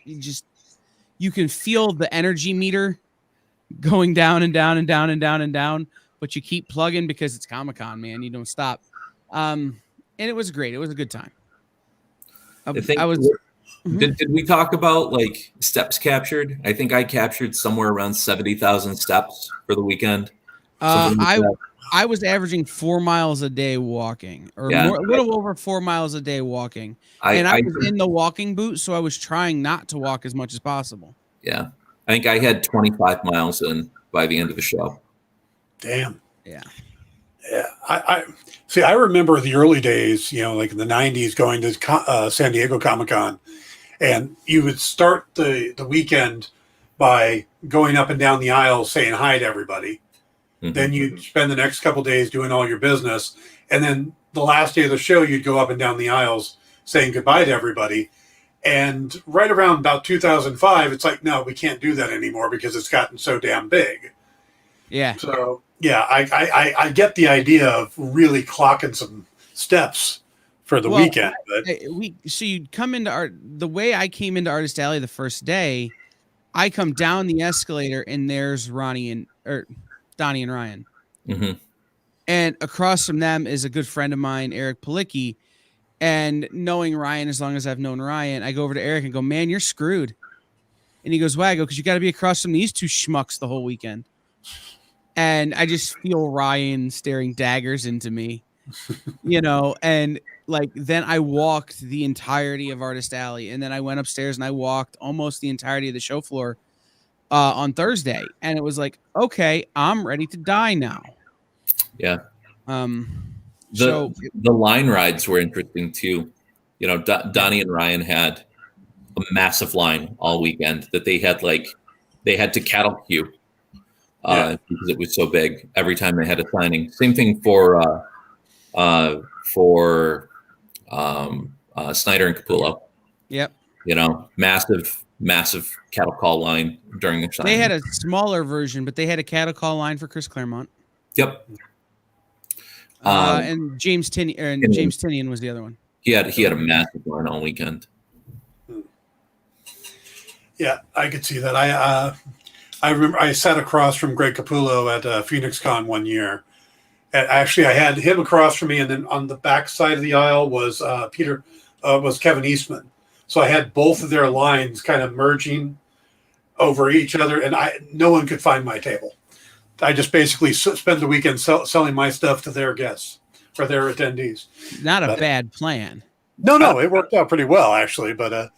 You can feel the energy meter going down and down and down and down and down, but you keep plugging because it's Comic-Con, man. You don't stop. And it was great. It was a good time. Did we talk about steps captured? I think I captured somewhere around 70,000 steps for the weekend. I was averaging 4 miles a day walking, or a little over 4 miles a day walking. I was in the walking boot, so I was trying not to walk as much as possible. Yeah. I think I had 25 miles in by the end of the show. Damn. Yeah. Yeah, I see. I remember the early days, like in the '90s, going to San Diego Comic Con, and you would start the weekend by going up and down the aisles saying hi to everybody. Then you'd spend the next couple days doing all your business, and then the last day of the show, you'd go up and down the aisles saying goodbye to everybody. And right around about 2005, it's like, no, we can't do that anymore because it's gotten so damn big. Yeah. So yeah, I get the idea of really clocking some steps for the weekend. But so you'd come into the way I came into Artist Alley the first day, I come down the escalator and there's Donnie and Ryan. Mm-hmm. And across from them is a good friend of mine, Eric Palicki. And knowing Ryan, as long as I've known Ryan, I go over to Eric and go, man, you're screwed. And he goes, why? I go, because you got to be across from these two schmucks the whole weekend. And I just feel Ryan staring daggers into me, and like, then I walked the entirety of Artist Alley. And then I went upstairs and I walked almost the entirety of the show floor on Thursday. And it was like, okay, I'm ready to die now. Yeah. So the line rides were interesting too. Donnie and Ryan had a massive line all weekend that they had to cattle queue because it was so big every time they had a signing. Same thing for Snyder and Capullo. Yep. Massive cattle call line during the signing. They had a smaller version, but they had a cattle call line for Chris Claremont. Yep. And James Tinian was the other one. He had a massive line all weekend. Yeah, I could see that. I remember I sat across from Greg Capullo at Phoenix Con one year. And actually, I had him across from me, and then on the back side of the aisle was Kevin Eastman. So I had both of their lines kind of merging over each other, and no one could find my table. I just basically spend the weekend selling my stuff to their guests or their attendees. Not a bad plan. No, it worked out pretty well actually. But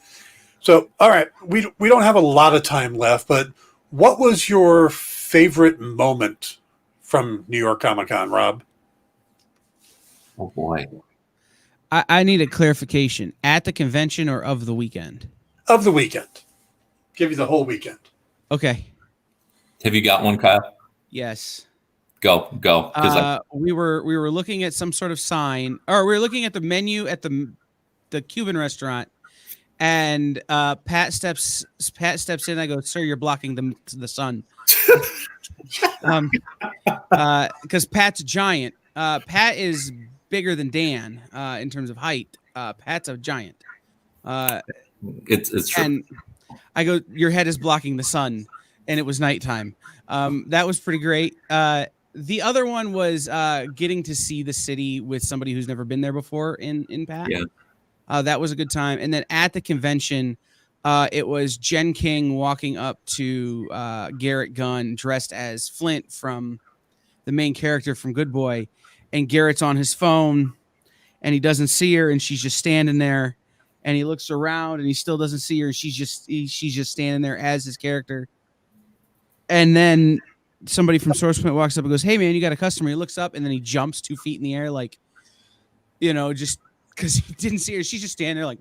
so all right, we don't have a lot of time left. But what was your favorite moment from New York Comic Con, Rob? Oh boy, I need a clarification. At the convention or of the weekend? Of the weekend. Give you the whole weekend. Okay. Have you got one, Kyle? Yes. Go. We were looking at some sort of sign, or we were looking at the menu at the Cuban restaurant, and Pat steps in. I go, sir, you're blocking the sun. Because Pat's a giant. Pat is bigger than Dan in terms of height. Pat's a giant. It's true. And I go, your head is blocking the sun, and it was nighttime. That was pretty great. The other one was getting to see the city with somebody who's never been there before in Pat. Yeah. That was a good time. And then at the convention, it was Jen King walking up to Garrett Gunn dressed as Flint from the main character from Good Boy. And Garrett's on his phone and he doesn't see her, and she's just standing there, and he looks around and he still doesn't see her. She's just standing there as his character. And then somebody from Source Point walks up and goes, hey man, you got a customer. He looks up and then he jumps 2 feet in the air. Like, just cause he didn't see her. She's just standing there like,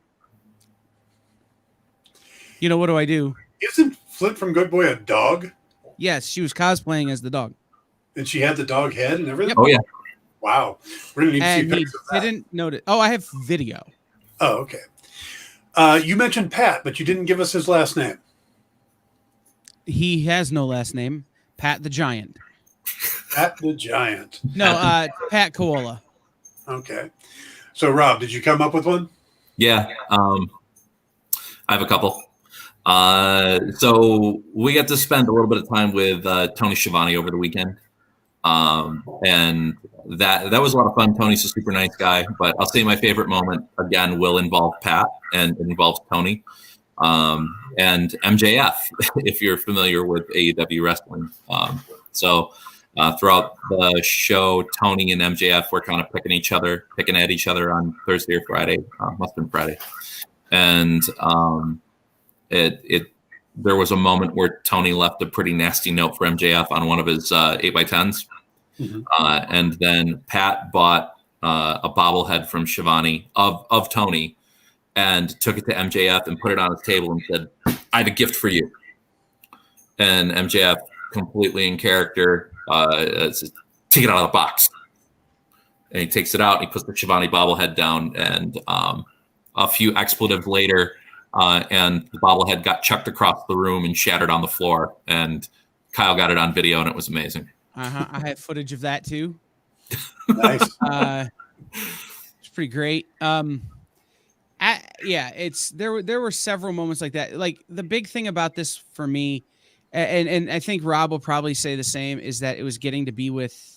what do I do? Isn't Flint from Good Boy a dog? Yes. She was cosplaying as the dog. And she had the dog head and everything? Yep. Oh yeah. Wow. We're going to need to see And pictures of that. he didn't notice. Oh, I have video. Oh, okay. You mentioned Pat, but you didn't give us his last name. He has no last name. Pat the Giant. Pat the Giant. No, Pat Koala. Okay. So, Rob, did you come up with one? Yeah. I have a couple. So we got to spend a little bit of time with Tony Schiavone over the weekend. And that was a lot of fun. Tony's a super nice guy, but I'll say my favorite moment again will involve Pat and it involves Tony, and MJF, if you're familiar with AEW wrestling. So throughout the show, Tony and MJF were kind of picking at each other on Thursday or Friday, must've been Friday. And, there was a moment where Tony left a pretty nasty note for MJF on one of his 8x10s. And then Pat bought a bobblehead from Shivani of Tony and took it to MJF and put it on his table and said, "I have a gift for you." And MJF, completely in character, says, "Take it out of the box." And he takes it out and he puts the Shivani bobblehead down, and a few expletives later, and the bobblehead got chucked across the room and shattered on the floor. And Kyle got it on video, and it was amazing. I have footage of that too. Nice. It's pretty great. There were several moments like that. Like, the big thing about this for me, and I think Rob will probably say the same, is that it was getting to be with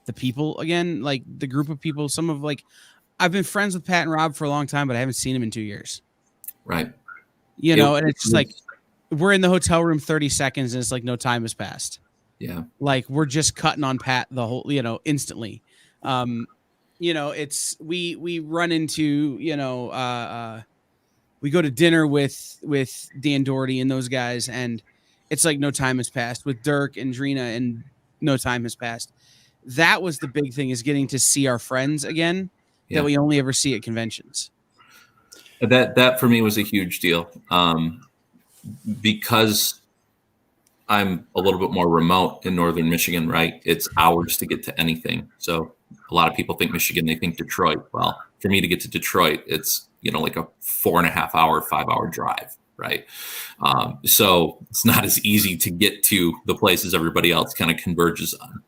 the people again, like the group of people. Some of, like, I've been friends with Pat and Rob for a long time, but I haven't seen them in 2 years. Right. You know, and it's just like, we're in the hotel room 30 seconds and it's like no time has passed. Yeah. Like, we're just cutting on Pat the whole, instantly. It's, we run into, we go to dinner with Dan Doherty and those guys, and it's like no time has passed with Dirk and Drina, and no time has passed. That was the big thing, is getting to see our friends again that we only ever see at conventions. That for me was a huge deal, because I'm a little bit more remote in northern Michigan, right? It's hours to get to anything. So a lot of people think Michigan, they think Detroit. Well, for me to get to Detroit, it's, like a 4.5 hour, 5 hour drive, right? So it's not as easy to get to the places everybody else kind of converges on.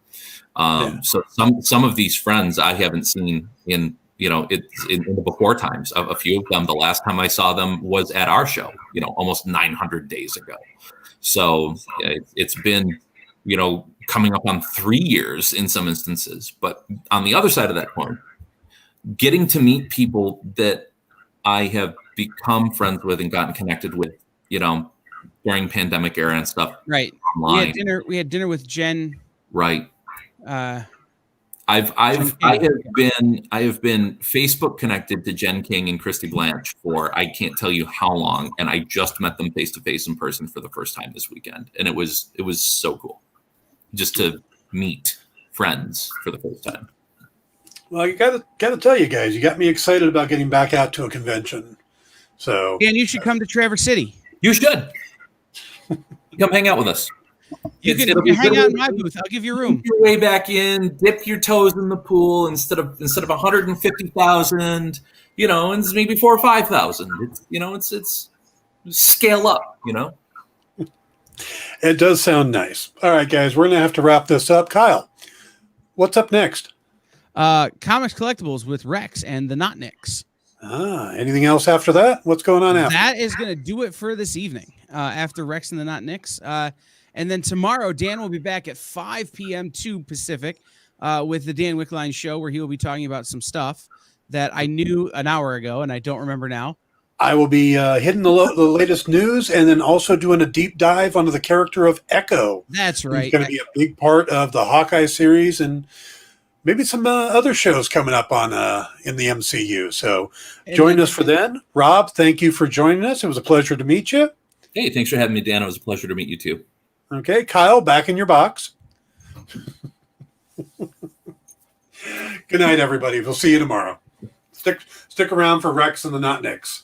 So some of these friends I haven't seen in the before times. A few of them, the last time I saw them was at our show, almost 900 days ago. So it's been, coming up on 3 years in some instances. But on the other side of that coin, getting to meet people that I have become friends with and gotten connected with, during pandemic era and stuff. Right. Online. We had dinner with Jen. Right. I have been Facebook connected to Jen King and Christy Blanche for I can't tell you how long, and I just met them face to face in person for the first time this weekend, and it was so cool just to meet friends for the first time. Well, you gotta tell you guys, you got me excited about getting back out to a convention. So, Dan, you should come to Traverse City. You should come hang out with us. You can hang out in my booth. I'll give you room. Your way back in, dip your toes in the pool instead of 150,000, and maybe 4,000 or 5,000. It's scale up. It does sound nice. All right, guys, we're gonna have to wrap this up. Kyle, what's up next? Comics Collectibles with Rex and the Notnicks. Anything else after that? What's going on after? That is going to do it for this evening. After Rex and the Notnicks. And then tomorrow, Dan will be back at 5 p.m. 2 Pacific with the Dan Wickline Show, where he will be talking about some stuff that I knew an hour ago and I don't remember now. I will be hitting the latest news, and then also doing a deep dive onto the character of Echo. That's right. He's going to be a big part of the Hawkeye series, and maybe some other shows coming up on in the MCU. So join us for then. Rob, thank you for joining us. It was a pleasure to meet you. Hey, thanks for having me, Dan. It was a pleasure to meet you too. Okay, Kyle, back in your box. Good night, everybody. We'll see you tomorrow. Stick around for Rex and the Notnicks.